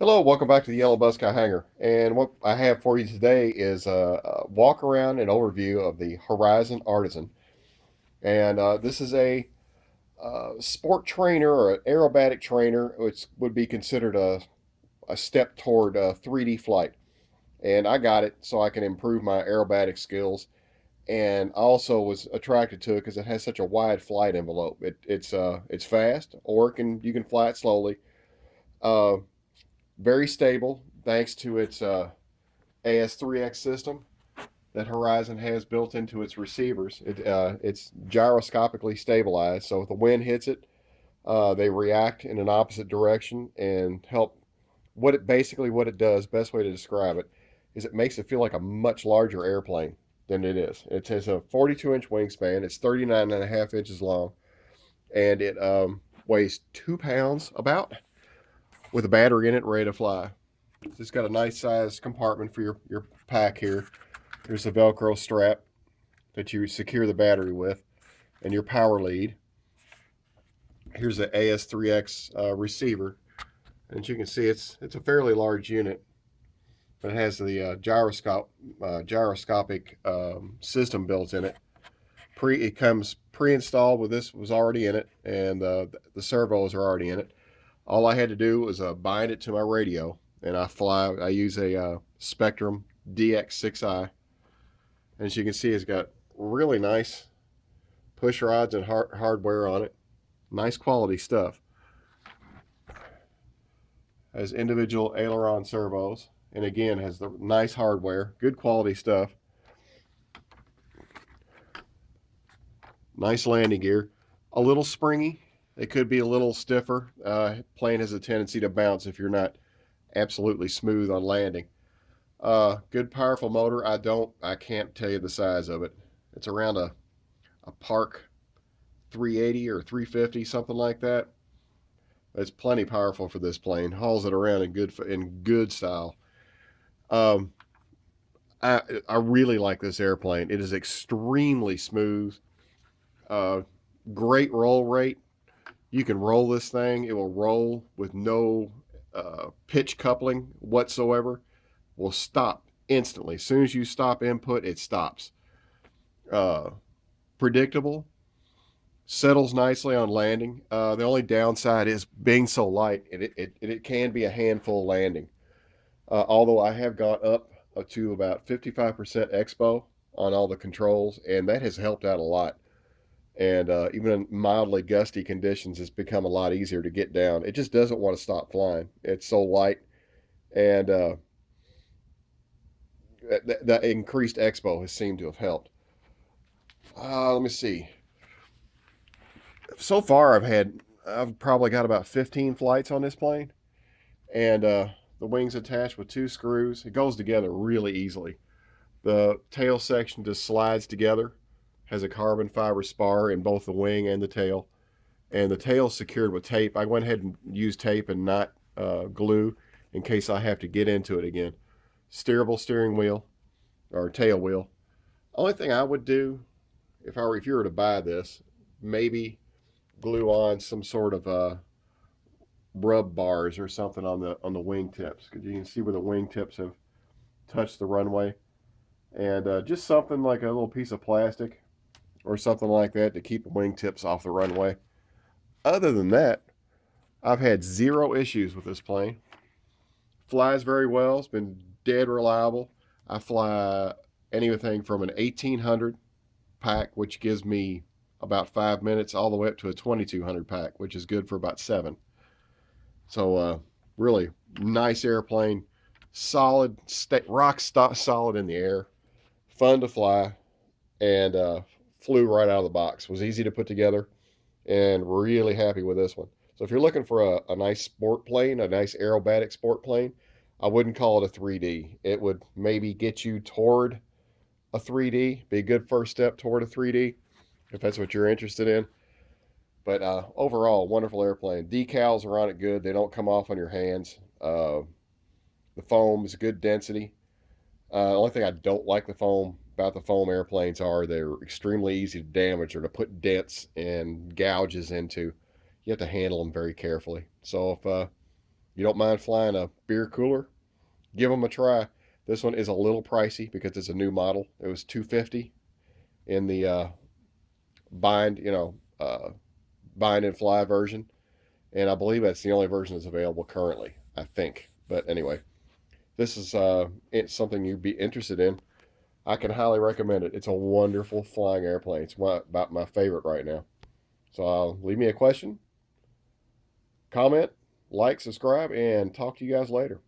Hello, welcome back to the Yellow Bus Guy Hangar. And what I have for you today is a walk around and overview of the Horizon Artisan. And this is a sport trainer or an aerobatic trainer, which would be considered a step toward 3D flight. And I got it so I can improve my aerobatic skills. And I also was attracted to it because it has such a wide flight envelope. It's fast, or you can fly it slowly. Uh, Very stable thanks to its AS3X system that Horizon has built into its receivers. It's gyroscopically stabilized, so if the wind hits it, they react in an opposite direction and help. What it does, best way to describe it, is it makes it feel like a much larger airplane than it is. It has a 42-inch wingspan. It's 39 and a half inches long, and it weighs 2 pounds about, with a battery in it, ready to fly. It's got a nice size compartment for your pack here. There's a Velcro strap that you secure the battery with, and your power lead. Here's the AS3X receiver, and as you can see, it's a fairly large unit, but it has the gyroscopic system built in it. It comes pre-installed with this was already in it, and the servos are already in it. All I had to do was bind it to my radio, and I use a Spectrum DX6i. And as you can see, it's got really nice push rods and hardware on it. Nice quality stuff. Has individual aileron servos, and again has the nice hardware, good quality stuff. Nice landing gear. A little springy. It could be a little stiffer. Plane has a tendency to bounce if you're not absolutely smooth on landing. Good powerful motor. I can't tell you the size of it. It's around a Park 380 or 350, something like that. It's plenty powerful for this plane. Hauls it around in good style. Um, I really like this airplane. It is extremely smooth. Uh, Great roll rate. You can roll this thing. It will roll with no pitch coupling whatsoever. Will stop instantly. As soon as you stop input, it stops. Uh, Predictable. Settles nicely on landing. The only downside is being so light, it can be a handful landing. Although I have got up to about 55% expo on all the controls, and that has helped out a lot. And even in mildly gusty conditions, it's become a lot easier to get down. It just doesn't want to stop flying. It's so light, and the increased expo has seemed to have helped. Let me see. So far, I've probably got about 15 flights on this plane, and the wings attached with two screws. It goes together really easily. The tail section just slides together, has a carbon fiber spar in both the wing and the tail, and the tail is secured with tape. I went ahead and used tape and not glue in case I have to get into it again. Steerable steering wheel or tail wheel. Only thing I would do if you were to buy this, maybe glue on some sort of rub bars or something on the wingtips, because you can see where the wingtips have touched the runway, and just something like a little piece of plastic or something like that to keep the wingtips off the runway. Other than that, I've had zero issues with this plane. Flies very well. It's been dead reliable. I fly anything from an 1800 pack, which gives me about 5 minutes, all the way up to a 2200 pack, which is good for about seven. So, really nice airplane, solid, solid in the air, fun to fly, and flew right out of the box. Was easy to put together, and really happy with this one. So if you're looking for a nice sport plane, a nice aerobatic sport plane, I wouldn't call it a 3D. It would maybe get you toward a 3D, be a good first step toward a 3D if that's what you're interested in. But overall, wonderful airplane. Decals are on it good. They don't come off on your hands. The foam is good density. The only thing I don't like about the foam airplanes are they're extremely easy to damage or to put dents and gouges into. You have to handle them very carefully. So if you don't mind flying a beer cooler, give them a try. This one is a little pricey because it's a new model. It was $250 in the bind, bind and fly version, and I believe that's the only version that's available currently. I think, but anyway, this is it's something you'd be interested in. I can highly recommend it. It's a wonderful flying airplane. It's about my favorite right now. So leave me a question, comment, like, subscribe, and talk to you guys later.